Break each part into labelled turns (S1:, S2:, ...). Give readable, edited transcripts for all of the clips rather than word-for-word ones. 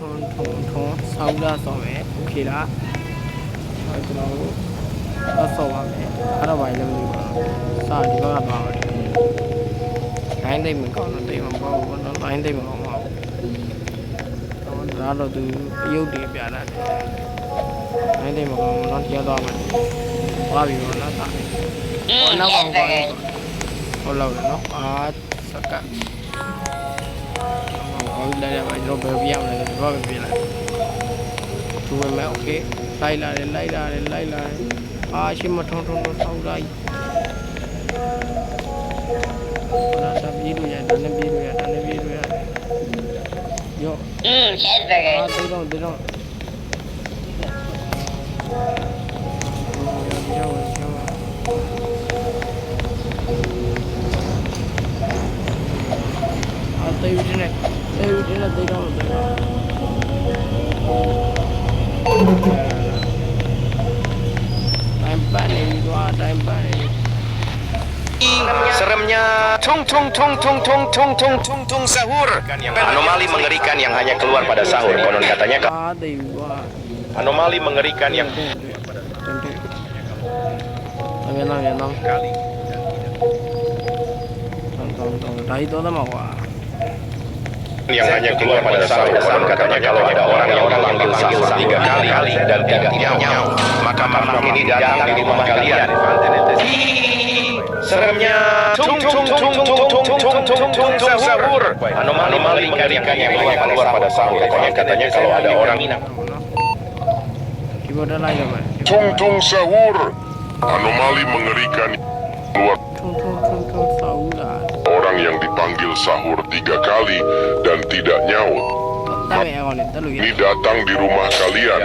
S1: ဆောက်လာဆောက်မယ်โอเคလားကျွန်တော်တို့ဆောက်ပါမယ်အဲ့တော့ဘာလဲမသိပါဘူးစာဒီဘက်ကပါပါတယ်လိုင်းသိမ့်မကောင်းတော့တိတ်မပေါ့ဘူးနော်လိုင်းသိမ့်မကောင်းပါဘူးဒါတော့သူရုပ်တွေပြလာတယ်လိုင်းသိမ့်မကောင်းဘူးနော်တရားသွားမယ်သွားပြီပေါ့နော်စာနောက်ကဟုတ်လောက်တယ်နော်စကတ်ဟုတ်တယ်ဗျာကျွန်တော်ဘယ်ပြရမလဲဆိုတော့ပဲပြလိုက်သူပဲမဲ့โอเคလိုက်လာတယ်ရှင်းမထုံထောက်လိုက်ဘာသာပြေးလို့ရတယ်တန်းပြေးလို့ရတယ်ရော
S2: ဆက်တယ်
S1: တေတော့တေးဦးနေတေးတော့time balik
S3: seremnya tung sahur anomali mengerikan yang hanya keluar pada sahur konon katanya anomali mengerikan yang yang hanya keluar pada sahur konon katanya kalau ada orang yang memanggil sahur 3 kali dan tidak nyaut maka makhluk ini datang di rumah kalian seremnya tung sahur anomali mengerikan yang hanya keluar pada sahur konon katanya kalau ada orang
S4: tung sahur anomali mengerikan keluar orang yang dipanggil sahur 3 kali dan tidak nyaut ini datang di rumah kalian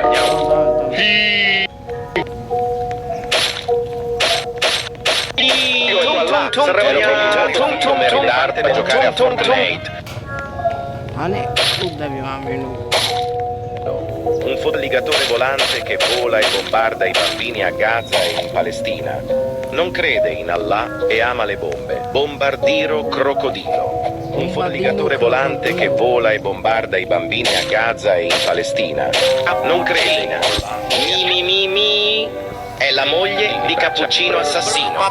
S3: un fuorilegatore volante che vola e bombarda i bambini a Gaza e in Palestina. Non crede in Allah e ama le bombe. Bombardiro crocodilo. Un fuorilegatore volante che vola e bombarda i bambini a Gaza e in Palestina. Non crede in Allah. Mi. È la moglie di Cappuccino Assassino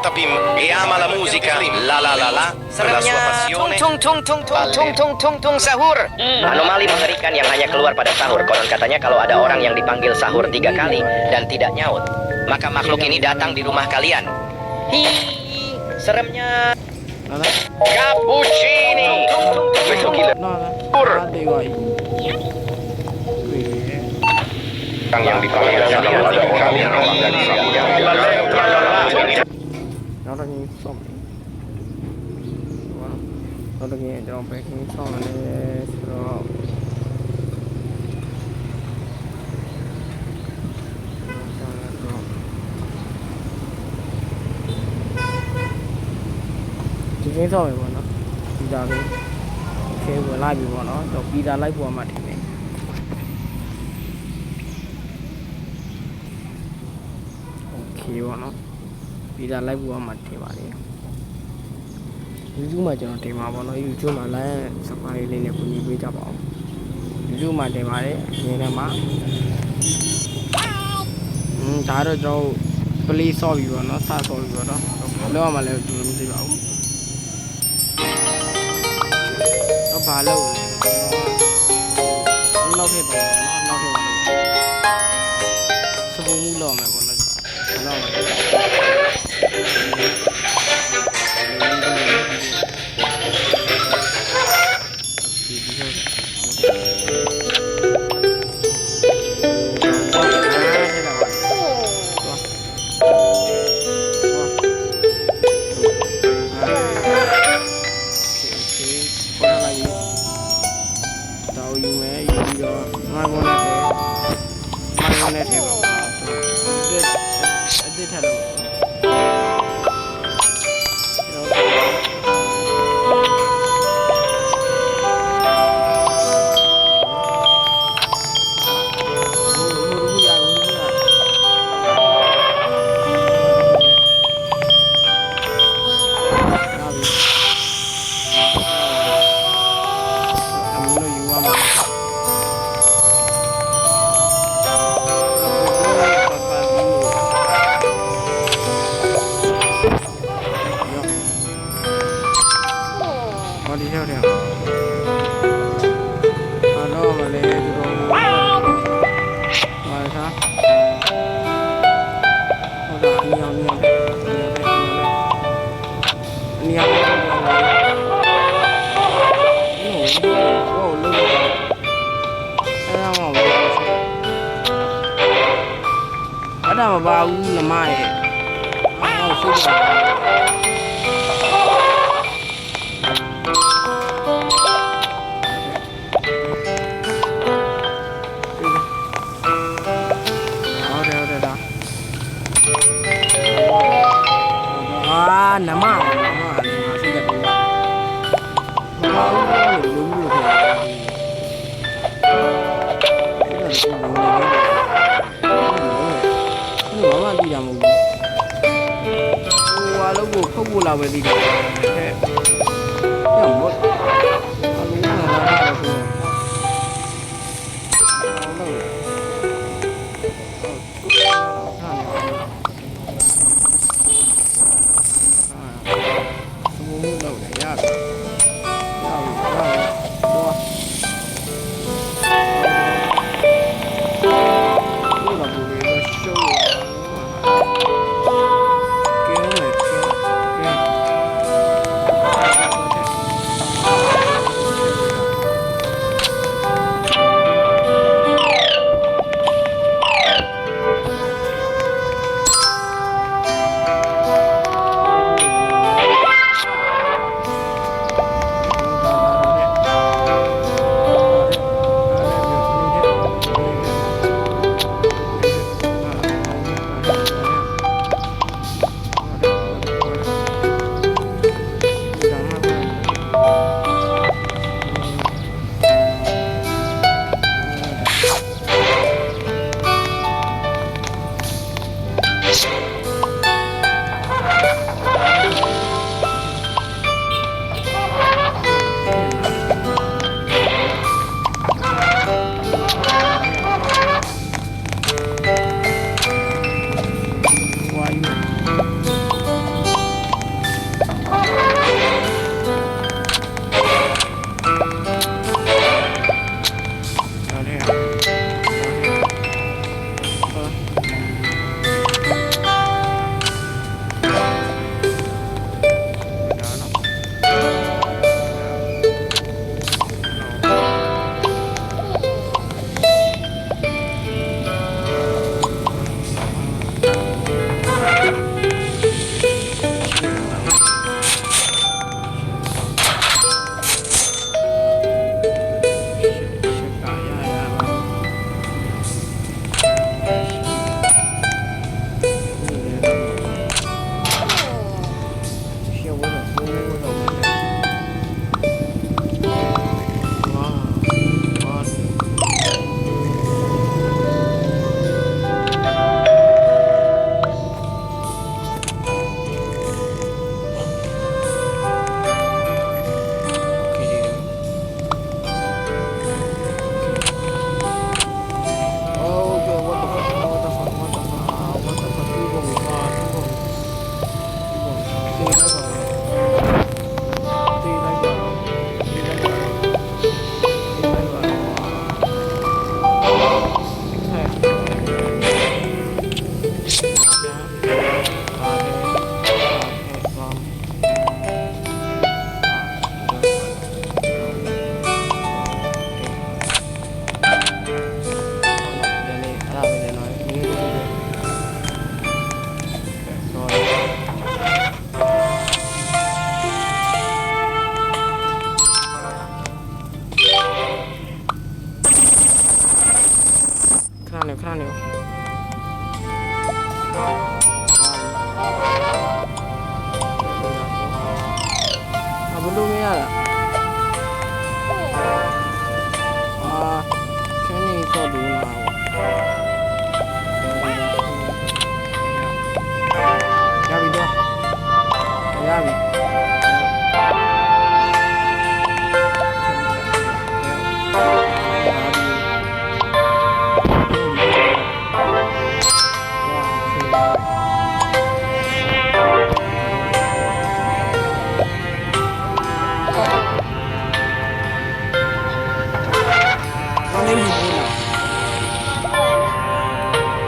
S3: e ama la musica la per la sua passione tung sahur anomali mengerikan yang hanya keluar pada sahur konon katanya kalau ada orang yang dipanggil sahur 3 kali dan tidak nyaut maka makhluk ini datang di rumah kalian seremnya Cappuccini questo killer yang dipanggil kalau ada orang yang
S1: ပေါ့နော်ပြည်သာလိုက်ဖို့မှထင်ပါလေ YouTube မှာကျွန်တော်တင်ပါပေါ့နော် YouTube မှာ line subscribe လေးနဲ့ကူညီပေးကြပါဦး YouTube မှာတင်ပါတယ်အရင်ထဲမှာဒါတော့ကျွန်တော် play ဆော့ပြီးပေါ့နော်စဆော့ပြီးပေါ့နော်လောက်ရမှလည်းမသိပါဘူးတော့ဘာလို့လဲနောက်ထပ်ပါနော်နောက်ထပ်ပါစပူမှုလောက်မယ်ပေါ့နော်လောက်မယ် မလဲသူတို့ဟာစားဟုတ်တာအမြောင်မြောင်အမြောင်အဲ့ဒါမပါဘူးနမရဲ့အော်ဆိုးပါနမစိတ်ကတော့မပါဘူးလို့ပြောလို့ပြောတယ်ဘာမှသိတာမဟုတ်ဘူးဟိုဟာလို့ကိုဖုတ်ဖို့လာပဲသိတယ်ဟဲ့ညမောအလုံးလာတာဆို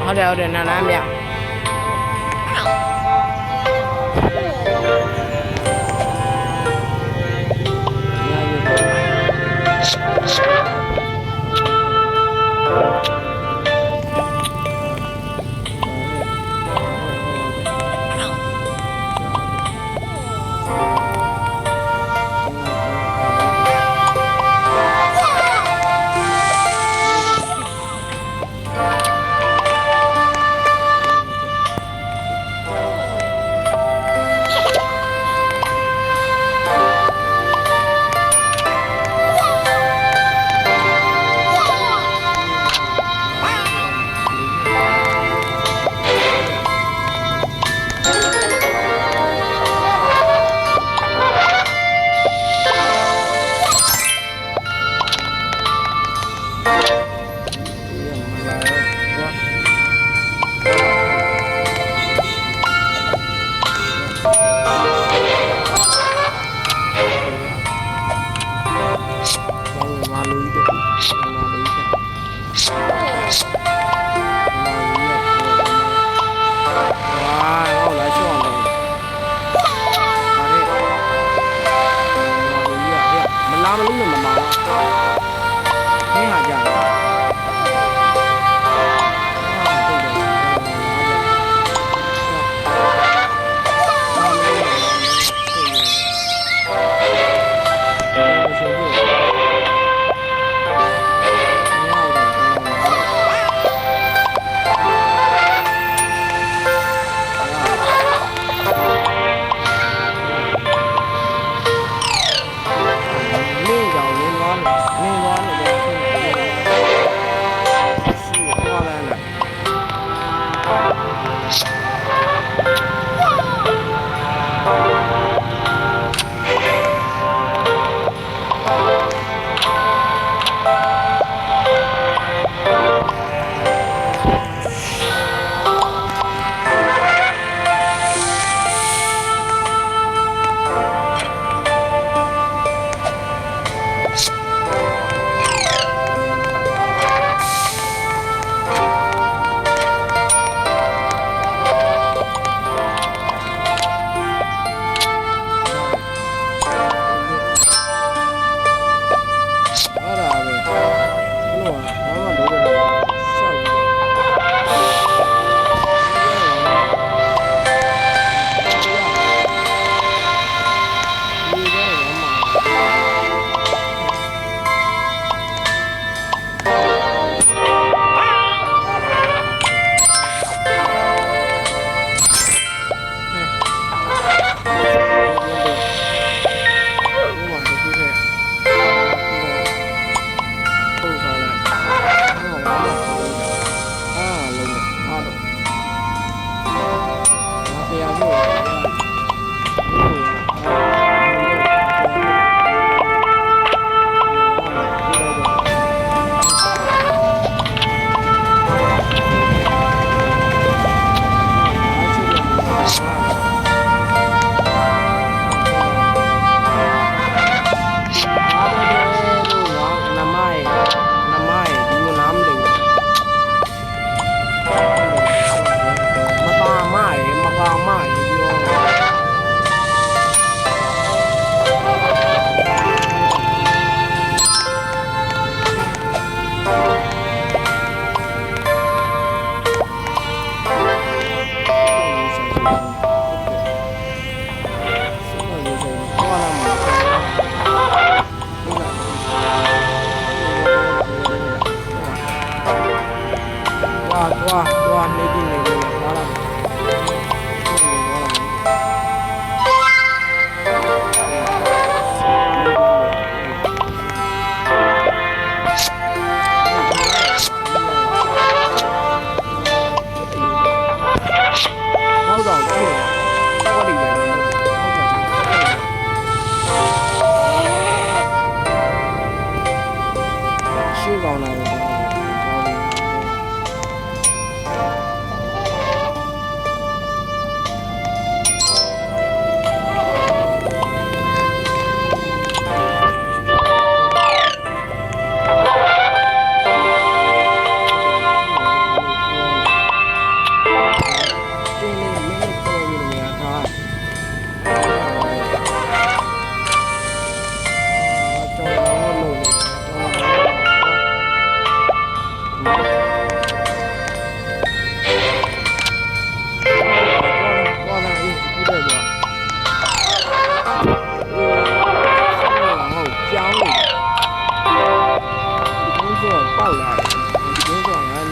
S1: ဟုတ်တယ်နားလမ်းမြောက်မလာမလို့မလာဘူးဟင်းဟာကြာ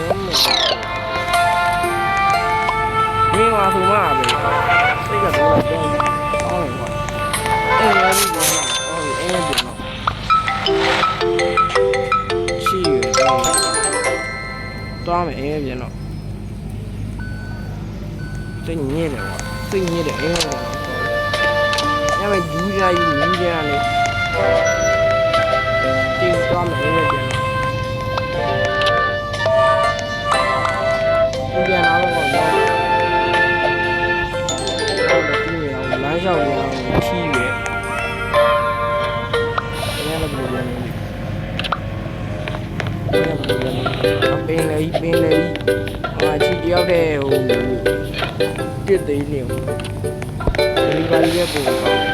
S1: မင်းကဆိုမှပဲစိတ်ကတော့တော့အောင်းကွာအဲ့လိုမျိုးတော့အော်အဲ့လိုတော့ချီရတော့သွားမယ်အဲ့ပြန်တော့သိညစ်တယ်ကွာသိညစ်တယ်အဲ့လိုညမယူကြယူလေတင်းသွားမယ်အဲ့ပြန်ပြန်လာတော့လမ်းလျှောက်ရအောင်ချီးပဲအဲ့လိုမျိုးပြန်ပင်လေဟာချီတယောက်တည်းဟိုပြစ်သိနေဦးဒီပါလေးရဲ့ပုံကောင်း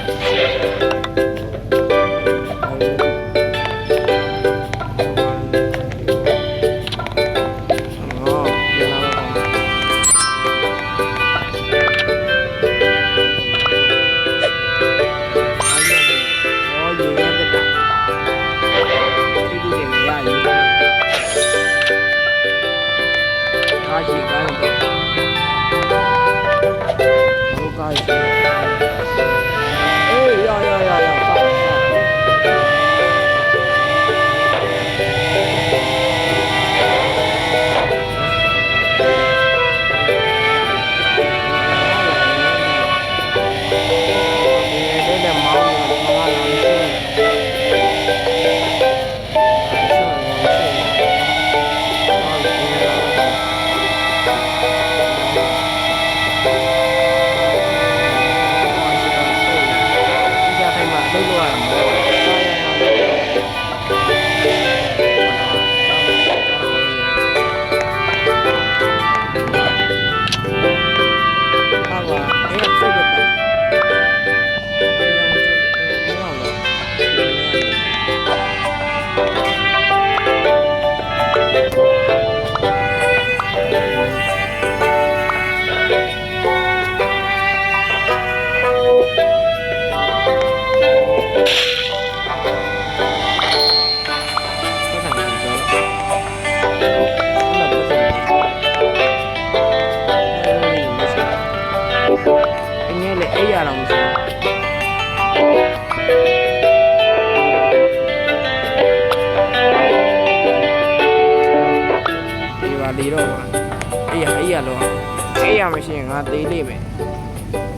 S1: မရှိရင်ငါသေးလိမ့်မယ်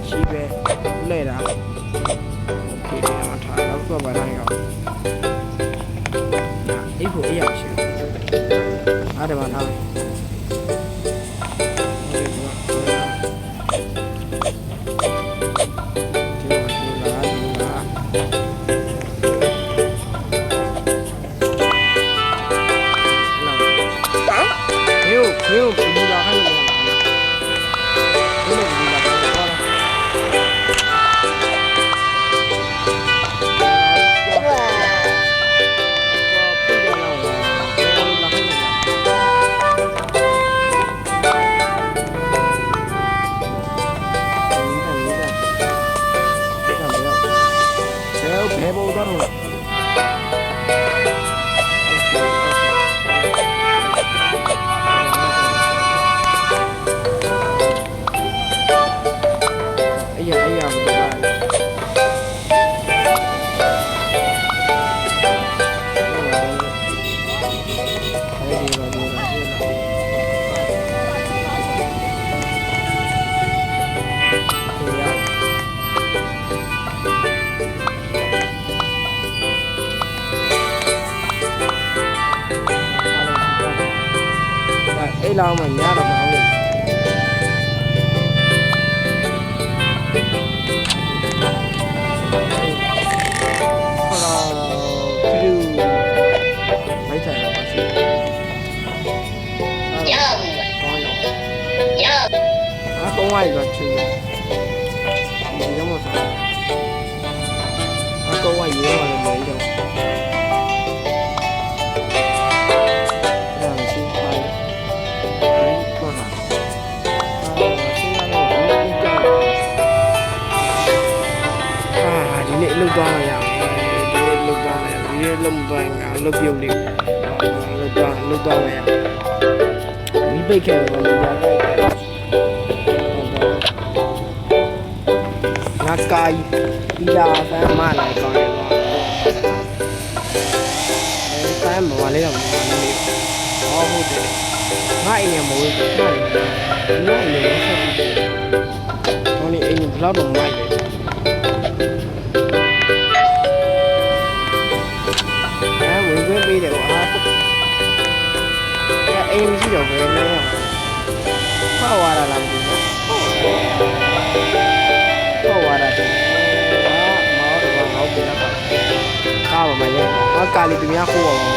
S1: ရှိပဲလဲတာโอเคဒီမှာထားတော့ဆိုပါလိုက်အောင်အေးဖို့အေးရရှိအားတယ်မှာထားမယ်အဲ့လောက်မှညားတော့မဟုတ်ဘူးဝိုင်းတော့ချူဒီတော့မစားအကောဝိုင်းရောလည်းမရတော့ဒါရှိပါလေခေါ်လာဆီရတော့ဒီကြောက်ဒီနေ့လုတ်သွားရမယ်ဒီနေ့လုတ်သွားမယ်ဒီနေ့လုံသွားငါလုတ်ပြုတ်လေးလုတ်သွားရ ပိတ်ခဲ့တယ်ဗျာငါကိုင်ပြီးလာဖမ်းမလာကောင်းတယ်ကွာဖမ်းမလာလေတော့မလာလေဟောဟုတ်တယ်ငါအိမ်နဲ့မိုးတယ်ငါအိမ်နဲ့ဆက်ပြီးဟိုနေအိမ်ဘလောက်တော့မိုက်တယ်ဝင်ခွင့်ပေးတယ်ကွာအိမ်မရှိတော့ဘယ်နဲ့ဖောက်သွားတာလားမသိဘူးဖောက်သွားတာတူမောတော့ငေါ့ပြလာပါကားပါမလဲကားလေးပြများခိုးအောင်ကေ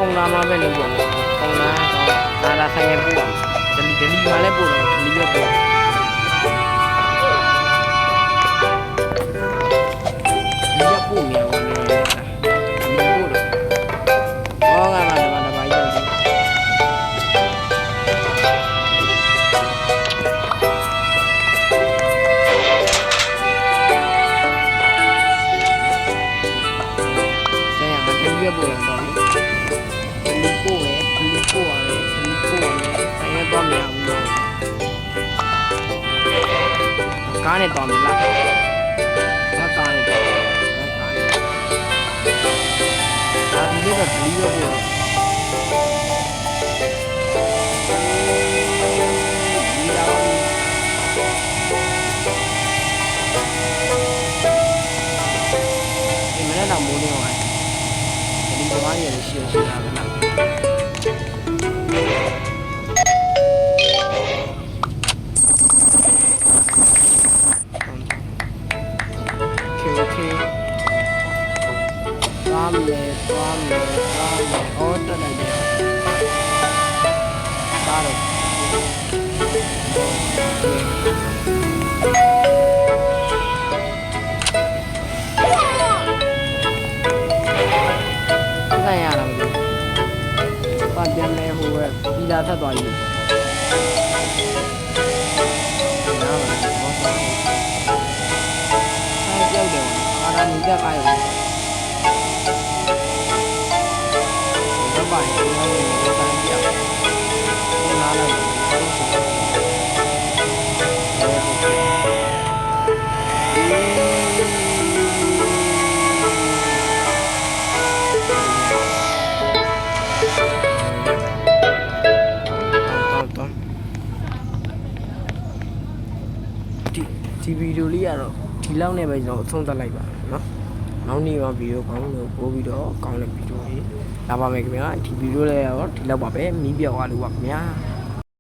S1: ာင်းလာမှာပဲလို့ပြောကောင်းလာတော့နားဆိုင်ရပို့အောင်ဒလီမှာလည်းပို့တော့ဒလီရောပို့ပို့နေပါမယ်ပို့တော့ဟောငါမှတပါးရောက်ပြီဆရာကတည်းကပို့တော့ဒီပို့ရတယ်ဆိုင်ရတော့မရဘူးကားနဲ့တော့မလားကားနဲ့တော့ဒီလိုကဒီလိုပေါ့ဒီလာပါဒီမနေ့တော့မိုးနေအောင်ဒီဘာရည်ရှိတာကလားသွားမယ်အော်တက်လိုက်တယ်ပါတော့ဆိုင်ရတာမလို့ပတ်ပြန်လဲဟိုကပြီးလာဆက်သွားပြီနားမှာဘောဆောင်ဆိုင်ကြောက်တယ်အာရမီတက်အားရတယ်ဘာလို့လဲဘာလို့လဲနားလာတယ်ဒီဗီဒီယိုလေးကတော့ဒီလောက်နဲ့ပဲကျွန်တော်အဆုံးသတ်လိုက်ပါเนาะနောက်နေ့မှာဗီဒီယိုကောင်းလို့ပို့ပြီးတော့ကောင်းတဲ့ဗီဒီယိုလေးလာပါမယ်ခင်ဗျာဒီဗီဒီယိုလေးရောဒီလောက်ပါပဲမီးပြောက်သွားလို့ပါခင်ဗျာ